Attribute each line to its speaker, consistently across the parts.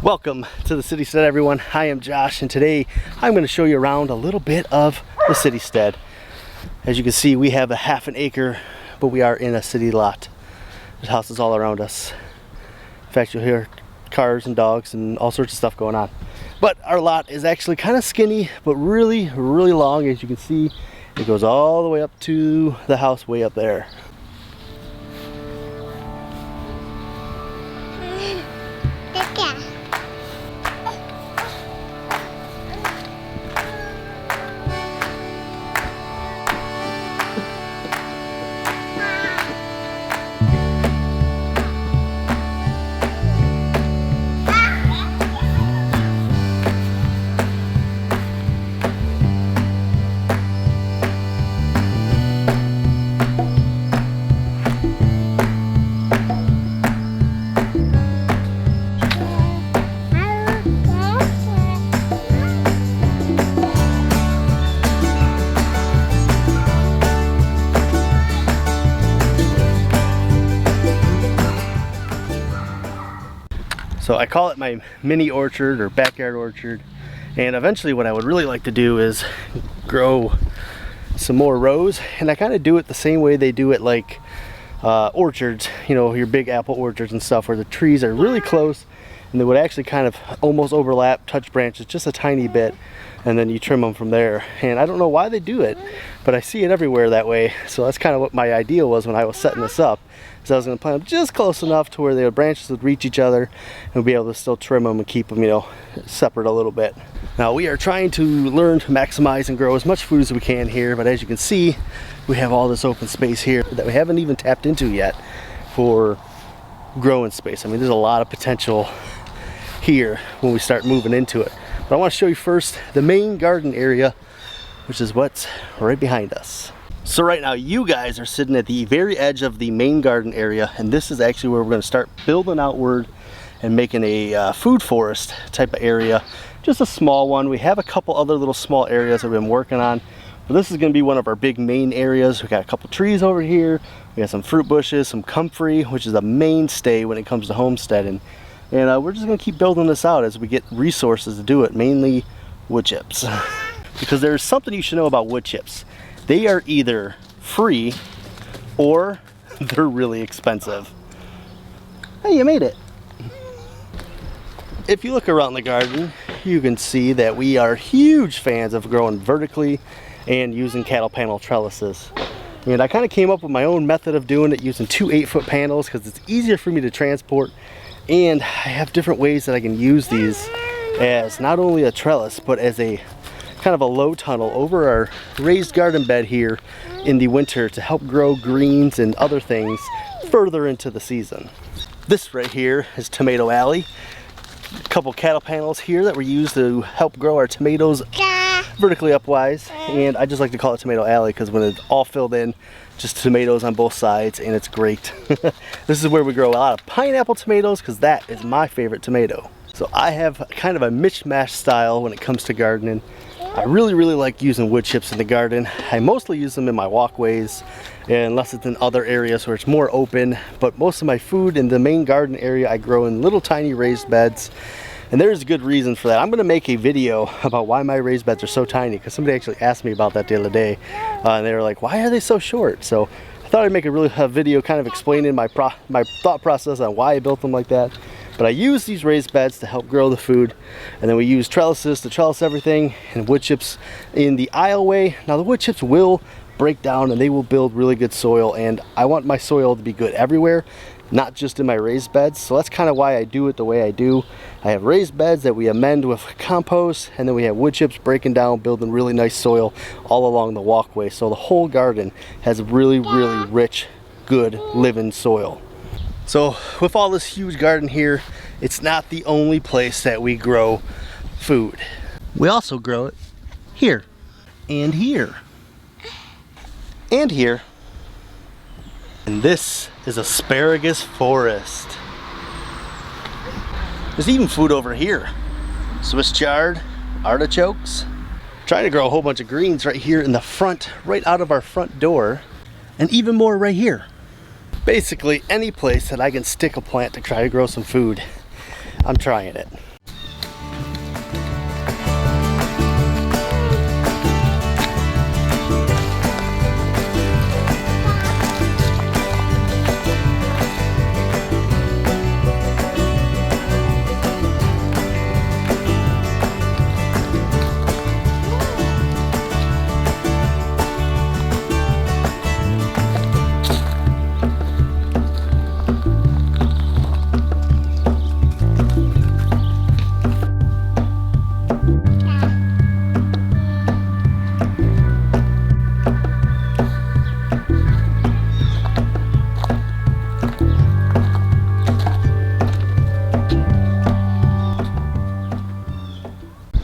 Speaker 1: Welcome to the Citystead, everyone. I am Josh, and today I'm going to show you around a little bit of the Citystead. As you can see, we have a half an acre, but we are in a city lot. There's houses all around us. In fact, you'll hear cars and dogs and all sorts of stuff going on. But our lot is actually kind of skinny, but really long. As you can see, it goes all the way up to the house way up there. So I call it my mini orchard or backyard orchard, and eventually what I would really like to do is grow some more rows, and I kind of do it the same way they do it like orchards, you know, your big apple orchards and stuff, where the trees are really close and they would actually kind of almost overlap, touch branches just a tiny bit, and then you trim them from there. And I don't know why they do it, but I see it everywhere that way. So that's kind of what my idea was when I was setting this up. So I was going to plant them just close enough to where the branches would reach each other and we'd be able to still trim them and keep them, you know, separate a little bit. Now we are trying to learn to maximize and grow as much food as we can here, but as you can see, we have all this open space here that we haven't even tapped into yet for growing space. I mean, there's a lot of potential here when we start moving into it. But I want to show you first the main garden area, which is what's right behind us. So right now you guys are sitting at the very edge of the main garden area, and this is actually where we're going to start building outward and making a food forest type of area. Just a small one. We have a couple other little small areas that we've been working on, but this is going to be one of our big main areas. We got a couple trees over here, we got some fruit bushes, some comfrey, which is a mainstay when it comes to homesteading, and we're just going to keep building this out as we get resources to do it, mainly wood chips. Because there's something you should know about wood chips. They are either free or they're really expensive. Hey, you made it. If you look around the garden, you can see that we are huge fans of growing vertically and using cattle panel trellises. And I kind of came up with my own method of doing it, using two 8-foot panels, because it's easier for me to transport, and I have different ways that I can use these as not only a trellis but as a kind of a low tunnel over our raised garden bed here in the winter to help grow greens and other things further into the season. This right here is Tomato Alley. A couple cattle panels here that were used to help grow our tomatoes vertically upwise, and I just like to call it Tomato Alley because when it's all filled in, just tomatoes on both sides, and it's great. This is where we grow a lot of pineapple tomatoes because that is my favorite tomato. So I have kind of a mishmash style when it comes to gardening. I really like using wood chips in the garden. I mostly use them in my walkways, unless it's in other areas where it's more open, but most of my food in the main garden area I grow in little tiny raised beds, and there's a good reason for that. I'm going to make a video about why my raised beds are so tiny, because somebody actually asked me about that the other day, and they were like, why are they so short? So I thought I'd make a video kind of explaining my thought process on why I built them like that. But I use these raised beds to help grow the food, and then we use trellises to trellis everything, and wood chips in the aisleway. Now the wood chips will break down and they will build really good soil, and I want my soil to be good everywhere, not just in my raised beds. So that's kind of why I do it the way I do. I have raised beds that we amend with compost, and then we have wood chips breaking down, building really nice soil all along the walkway. So the whole garden has really rich, good living soil. So with all this huge garden here, it's not the only place that we grow food. We also grow it here, and here, and here. And this is asparagus forest. There's even food over here. Swiss chard, artichokes. Trying to grow a whole bunch of greens right here in the front, right out of our front door, and even more right here. Basically any place that I can stick a plant to try to grow some food, I'm trying it.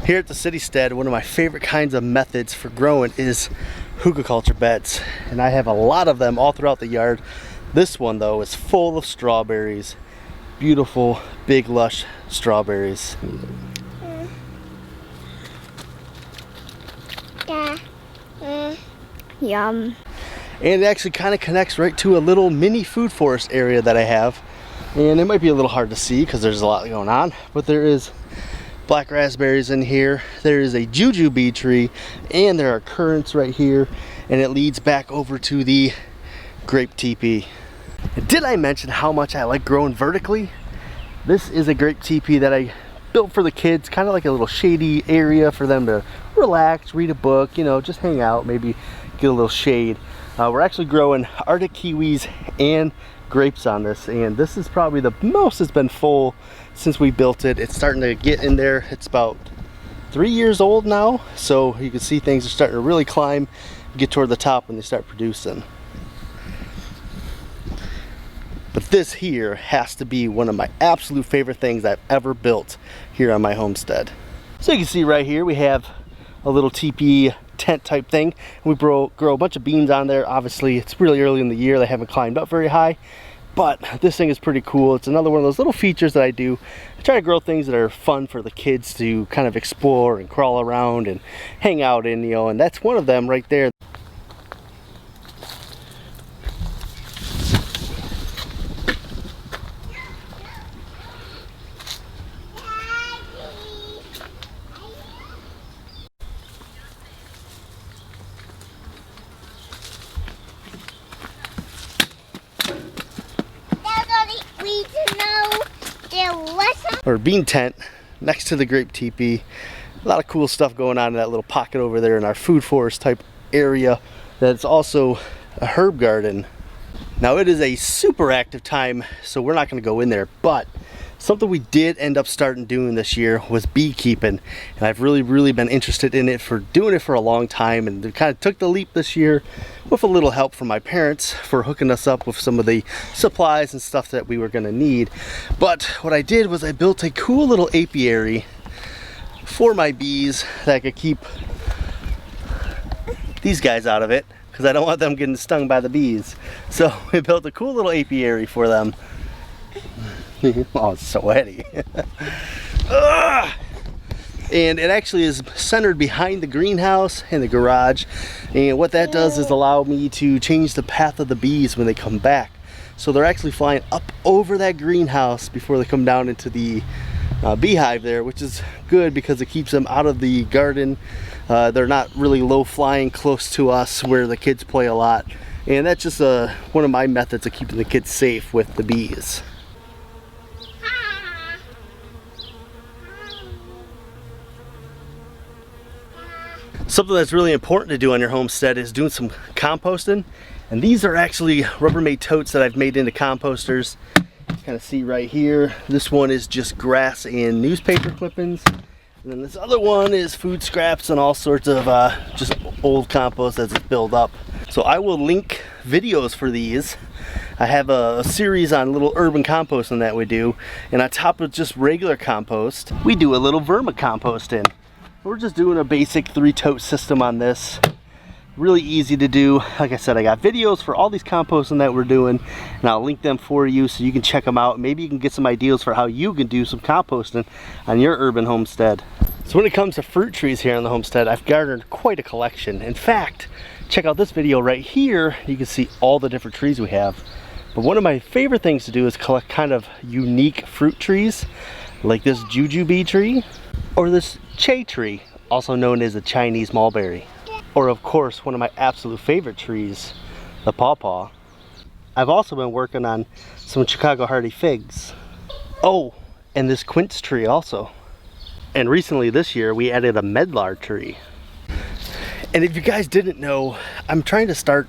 Speaker 1: Here at the Citystead, one of my favorite kinds of methods for growing is hookah culture beds. And I have a lot of them all throughout the yard. This one though is full of strawberries. Beautiful, big, lush strawberries.
Speaker 2: Yum.
Speaker 1: And it actually kind of connects right to a little mini food forest area that I have. And it might be a little hard to see because there's a lot going on, but there is black raspberries in here. There is a jujube tree, and there are currants right here, and it leads back over to the grape teepee. Did I mention how much I like growing vertically? This is a grape teepee that I built for the kids, kind of like a little shady area for them to relax, read a book, you know, just hang out, maybe get a little shade. We're actually growing Arctic kiwis and grapes on this, and this is probably the most it's been full since we built it. It's starting to get in there. It's about 3 years old now, so you can see things are starting to really climb, get toward the top when they start producing. But this here has to be one of my absolute favorite things I've ever built here on my homestead. So you can see right here we have a little teepee tent type thing. We grow a bunch of beans on there. Obviously it's really early in the year, they haven't climbed up very high, but this thing is pretty cool. It's another one of those little features that I do. I try to grow things that are fun for the kids to kind of explore and crawl around and hang out in, you know, and that's one of them right there. Or bean tent next to the grape teepee. A lot of cool stuff going on in that little pocket over there in our food forest type area. That's also a herb garden. Now it is a super active time, so we're not going to go in there, but something we did end up starting doing this year was beekeeping, and I've really been interested in it, for doing it for a long time, and kind of took the leap this year with a little help from my parents for hooking us up with some of the supplies and stuff that we were going to need. But what I did was I built a cool little apiary for my bees that I could keep these guys out of it, because I don't want them getting stung by the bees. So we built a cool little apiary for them. Oh, it's sweaty. And it actually is centered behind the greenhouse and the garage, and what that does is allow me to change the path of the bees when they come back. So they're actually flying up over that greenhouse before they come down into the beehive there, which is good because it keeps them out of the garden. They're not really low flying close to us where the kids play a lot, and that's just one of my methods of keeping the kids safe with the bees. Something that's really important to do on your homestead is doing some composting, and these are actually Rubbermaid totes that I've made into composters. You kind of see right here, this one is just grass and newspaper clippings, and then this other one is food scraps and all sorts of just old compost as it's built up. So I will link videos for these. I have a series on little urban composting that we do, and on top of just regular compost, we do a little vermicomposting. We're just doing a basic 3-tote system on this. Really easy to do. Like I said, I got videos for all these composting that we're doing, and I'll link them for you so you can check them out. Maybe you can get some ideas for how you can do some composting on your urban homestead. So when it comes to fruit trees here on the homestead, I've garnered quite a collection. In fact, check out this video right here. You can see all the different trees we have. But one of my favorite things to do is collect kind of unique fruit trees, like this jujube tree, or this che tree, also known as the Chinese mulberry. Or of course, one of my absolute favorite trees, the pawpaw. I've also been working on some Chicago hardy figs. Oh, and this quince tree also. And recently this year, we added a medlar tree. And if you guys didn't know, I'm trying to start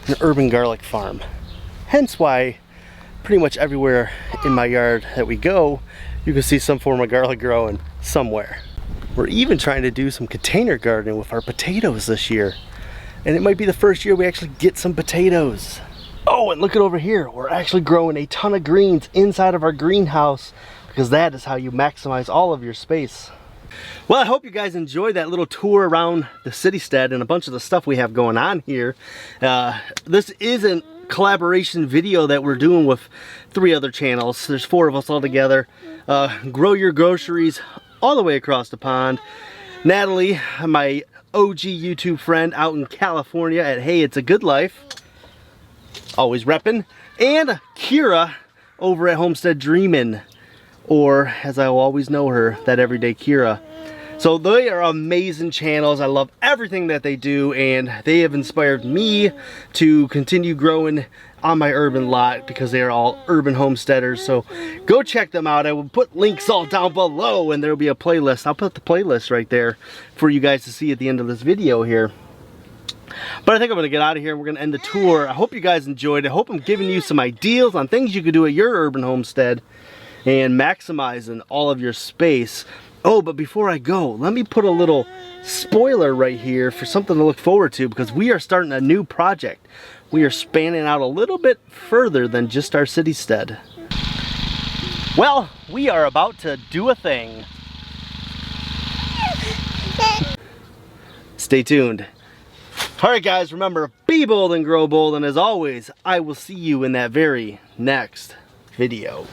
Speaker 1: an urban garlic farm. Hence why pretty much everywhere in my yard that we go, you can see some form of garlic growing somewhere. We're even trying to do some container gardening with our potatoes this year. And it might be the first year we actually get some potatoes. Oh, and look at over here. We're actually growing a ton of greens inside of our greenhouse, because that is how you maximize all of your space. Well, I hope you guys enjoyed that little tour around the Citystead and a bunch of the stuff we have going on here. This isn't collaboration video that we're doing with 3 other channels. There's 4 of us all together. Grow your groceries all the way across the pond. Natalie, my OG YouTube friend out in California at Hey It's a Good Life, always reppin', and Kira over at Homestead Dreamin', or as I will always know her, that everyday Kira. So they are amazing channels. I love everything that they do, and they have inspired me to continue growing on my urban lot because they are all urban homesteaders. So go check them out. I will put links all down below, and there will be a playlist. I'll put the playlist right there for you guys to see at the end of this video here. But I think I'm going to get out of here and we're going to end the tour. I hope you guys enjoyed it. I hope I'm giving you some ideas on things you could do at your urban homestead and maximizing all of your space. Oh, but before I go, let me put a little spoiler right here for something to look forward to, because we are starting a new project. We are spanning out a little bit further than just our Citystead. Well, we are about to do a thing. Stay tuned. Alright guys, remember, be bold and grow bold, and as always, I will see you in that very next video.